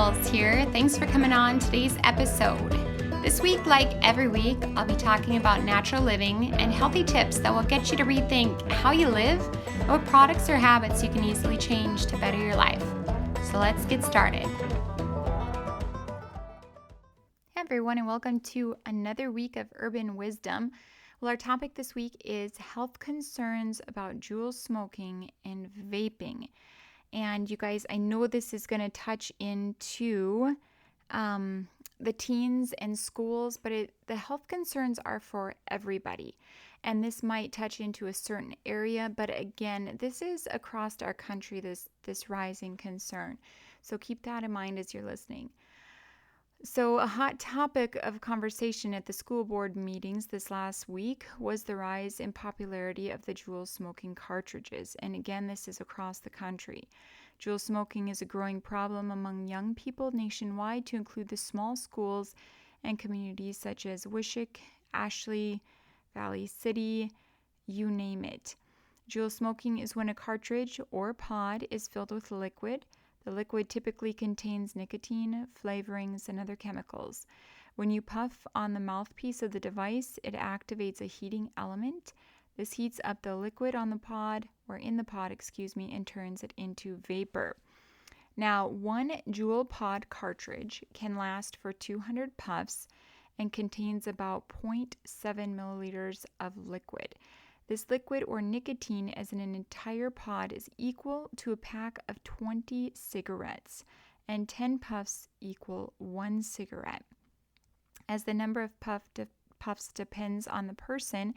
Girls here. Thanks for coming on today's episode. This week, like every week, I'll be talking about natural living and healthy tips that will get you to rethink how you live and what products or habits you can easily change to better your life. So let's get started. Hey everyone, and welcome to another week of Urban Wisdom. Well, our topic this week is health concerns about Juul smoking and vaping. And you guys, I know this is going to touch into the teens and schools, but the health concerns are for everybody. And this might touch into a certain area, but again, this is across our country, this rising concern. So keep that in mind as you're listening. So a hot topic of conversation at the school board meetings this last week was the rise in popularity of the Juul smoking cartridges. And again, this is across the country. Juul smoking is a growing problem among young people nationwide, to include the small schools and communities such as Wishick, Ashley, Valley City, you name it. Juul smoking is when a cartridge or pod is filled with liquid. The liquid typically contains nicotine, flavorings, and other chemicals. When you puff on the mouthpiece of the device, it activates a heating element. This heats up the liquid on the pod, or in the pod, and turns it into vapor. Now, one Juul pod cartridge can last for 200 puffs and contains about 0.7 milliliters of liquid. This liquid or nicotine as in an entire pod is equal to a pack of 20 cigarettes, and 10 puffs equal 1 cigarette. As the number of puffs depends on the person,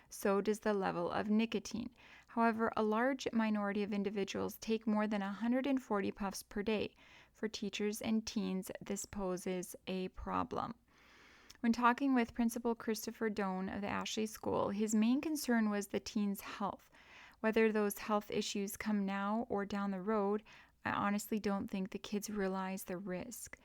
so does the level of nicotine. However, a large minority of individuals take more than 140 puffs per day. For teachers and teens, this poses a problem. When talking with Principal Christopher Doan of the Ashley School, his main concern was the teens' health. Whether those health issues come now or down the road, I honestly don't think the kids realize the risk.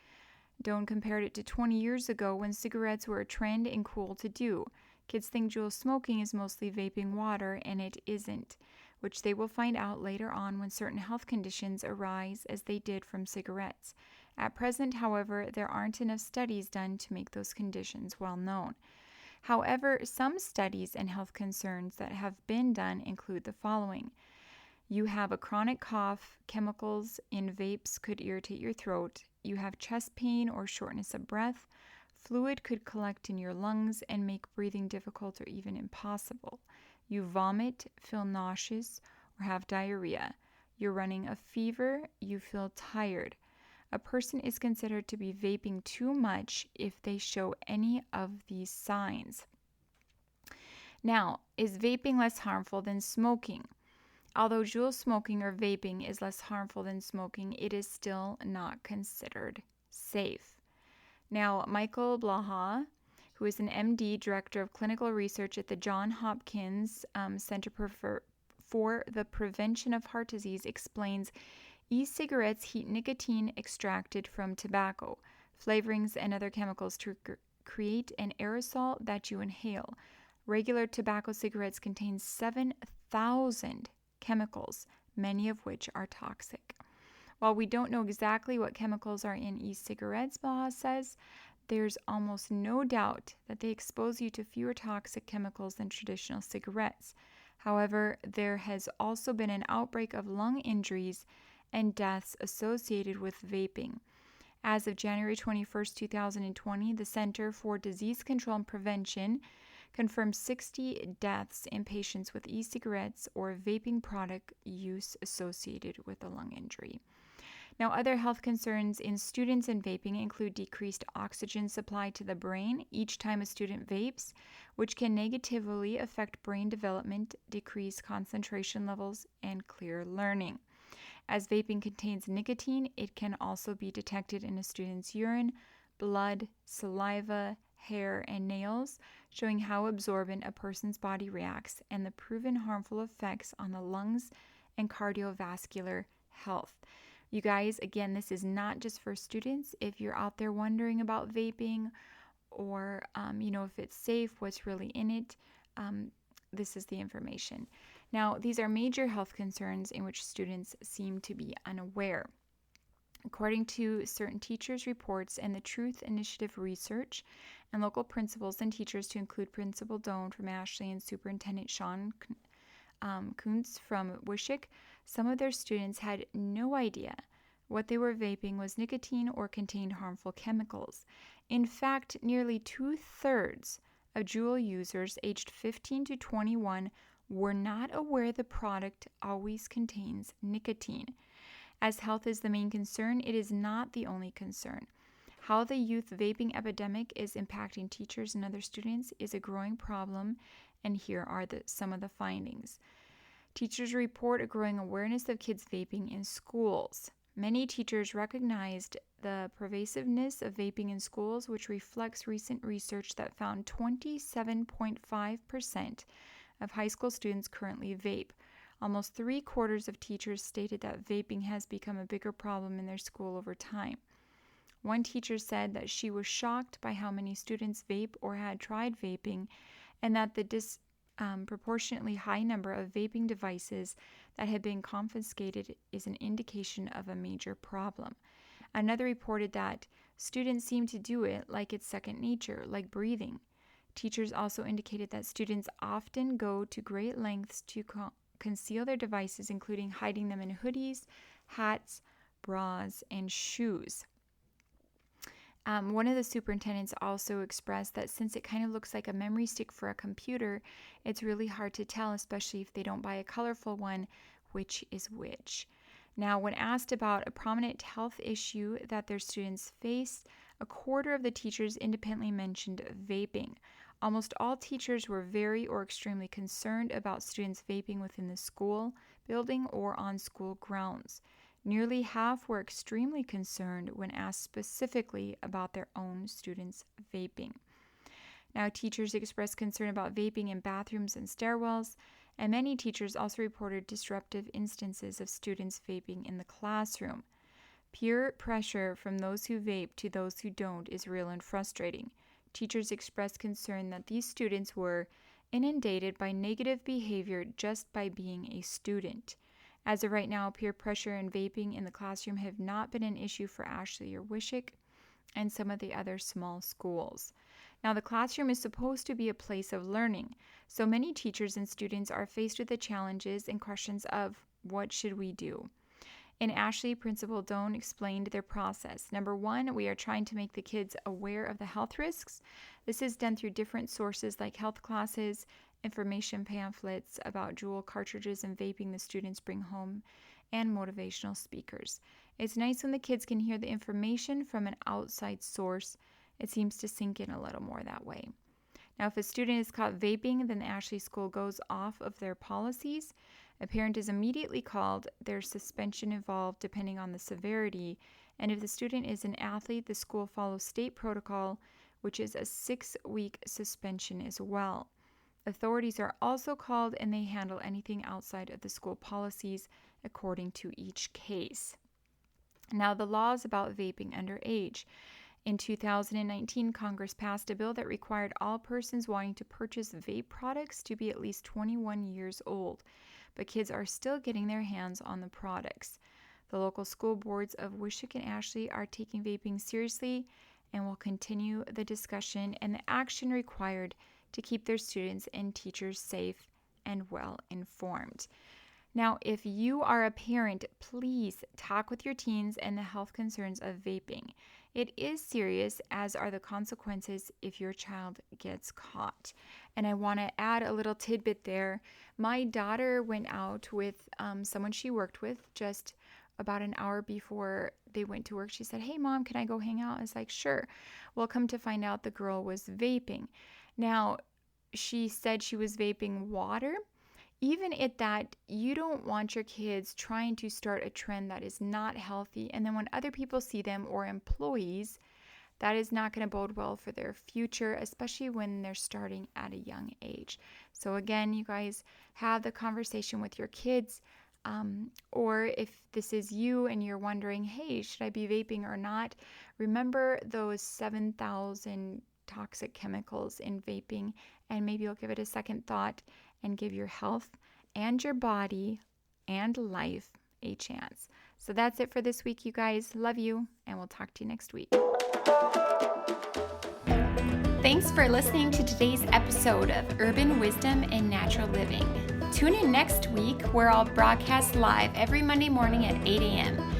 Doan compared it to 20 years ago when cigarettes were a trend and cool to do. Kids think Juul smoking is mostly vaping water, and it isn't, which they will find out later on when certain health conditions arise, as they did from cigarettes. At present, however, there aren't enough studies done to make those conditions well known. However, some studies and health concerns that have been done include the following. You have a chronic cough. Chemicals in vapes could irritate your throat. You have chest pain or shortness of breath. Fluid could collect in your lungs and make breathing difficult or even impossible. You vomit, feel nauseous, or have diarrhea. You're running a fever. You feel tired. A person is considered to be vaping too much if they show any of these signs. Now, is vaping less harmful than smoking? Although Juul smoking or vaping is less harmful than smoking, it is still not considered safe. Now, Michael Blaha, who is an MD, Director of Clinical Research at the Johns Hopkins Center for the Prevention of Heart Disease, explains e-cigarettes heat nicotine extracted from tobacco, flavorings, and other chemicals to create an aerosol that you inhale. Regular tobacco cigarettes contain 7,000 chemicals, many of which are toxic. While we don't know exactly what chemicals are in e-cigarettes, Baha says, there's almost no doubt that they expose you to fewer toxic chemicals than traditional cigarettes. However, there has also been an outbreak of lung injuries and deaths associated with vaping. As of January 21st, 2020, the Center for Disease Control and Prevention confirmed 60 deaths in patients with e-cigarettes or vaping product use associated with a lung injury. Now, other health concerns in students and vaping include decreased oxygen supply to the brain each time a student vapes, which can negatively affect brain development, decrease concentration levels, and clear learning. As vaping contains nicotine, it can also be detected in a student's urine, blood, saliva, hair, and nails, showing how absorbent a person's body reacts and the proven harmful effects on the lungs and cardiovascular health. You guys, again, this is not just for students. If you're out there wondering about vaping or, if it's safe, what's really in it, this is the information. Now, these are major health concerns in which students seem to be unaware. According to certain teachers' reports and the Truth Initiative research, and local principals and teachers, to include Principal Doan from Ashley and Superintendent Sean Kuntz from Wishick, some of their students had no idea what they were vaping was nicotine or contained harmful chemicals. In fact, nearly 2/3 of Juul users aged 15 to 21 were not aware the product always contains nicotine. As health is the main concern, it is not the only concern. How the youth vaping epidemic is impacting teachers and other students is a growing problem, and here are some of the findings. Teachers report a growing awareness of kids vaping in schools. Many teachers recognized the pervasiveness of vaping in schools, which reflects recent research that found 27.5% of high school students currently vape. Almost 3/4 of teachers stated that vaping has become a bigger problem in their school over time. One teacher said that she was shocked by how many students vape or had tried vaping, and that the disproportionately high number of vaping devices that had been confiscated is an indication of a major problem. Another reported that students seem to do it like it's second nature, like breathing. Teachers also indicated that students often go to great lengths to conceal their devices, including hiding them in hoodies, hats, bras, and shoes. One of the superintendents also expressed that since it kind of looks like a memory stick for a computer, it's really hard to tell, especially if they don't buy a colorful one, which is which. Now, when asked about a prominent health issue that their students face, 1/4 of the teachers independently mentioned vaping. Almost all teachers were very or extremely concerned about students vaping within the school building or on school grounds. Nearly half were extremely concerned when asked specifically about their own students vaping. Now, teachers expressed concern about vaping in bathrooms and stairwells, and many teachers also reported disruptive instances of students vaping in the classroom. Peer pressure from those who vape to those who don't is real and frustrating. Teachers expressed concern that these students were inundated by negative behavior just by being a student. As of right now, peer pressure and vaping in the classroom have not been an issue for Ashley or Wishick and some of the other small schools. Now, the classroom is supposed to be a place of learning, so many teachers and students are faced with the challenges and questions of what should we do? In Ashley, Principal Doan explained their process. Number one, we are trying to make the kids aware of the health risks. This is done through different sources like health classes, information pamphlets about Juul cartridges and vaping the students bring home, and motivational speakers. It's nice when the kids can hear the information from an outside source. It seems to sink in a little more that way. Now, if a student is caught vaping, then the Ashley School goes off of their policies. A parent is immediately called. There's suspension involved depending on the severity. And if the student is an athlete, the school follows state protocol, which is a 6-week suspension as well. Authorities are also called, and they handle anything outside of the school policies according to each case. Now, the laws about vaping underage. In 2019, Congress passed a bill that required all persons wanting to purchase vape products to be at least 21 years old, but kids are still getting their hands on the products. The local school boards of Wishick and Ashley are taking vaping seriously and will continue the discussion and the action required to keep their students and teachers safe and well informed. Now, if you are a parent, please talk with your teens and the health concerns of vaping. It is serious, as are the consequences if your child gets caught. And I want to add a little tidbit there. My daughter went out with someone she worked with just about an hour before they went to work. She said, "Hey, Mom, can I go hang out?" I was like, "Sure." Well, come to find out the girl was vaping. Now, she said she was vaping water. Even at that, you don't want your kids trying to start a trend that is not healthy. And then when other people see them or employees, that is not going to bode well for their future, especially when they're starting at a young age. So again, you guys have the conversation with your kids. Or if this is you and you're wondering, hey, should I be vaping or not? Remember those 7,000 toxic chemicals in vaping, and maybe you'll give it a second thought and give your health and your body and life a chance. So that's it for this week, you guys. Love you, and we'll talk to you next week. Thanks for listening to today's episode of Urban Wisdom and Natural Living. Tune in next week where I'll broadcast live every Monday morning at 8 a.m.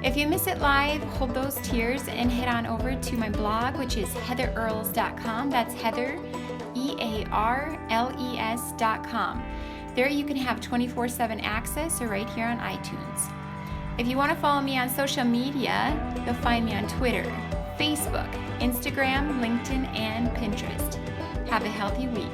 If you miss it live, hold those tears and head on over to my blog, which is heatherarles.com. That's Heather, EARLES.com. There you can have 24/7 access or right here on iTunes. If you want to follow me on social media, you'll find me on Twitter, Facebook, Instagram, LinkedIn, and Pinterest. Have a healthy week.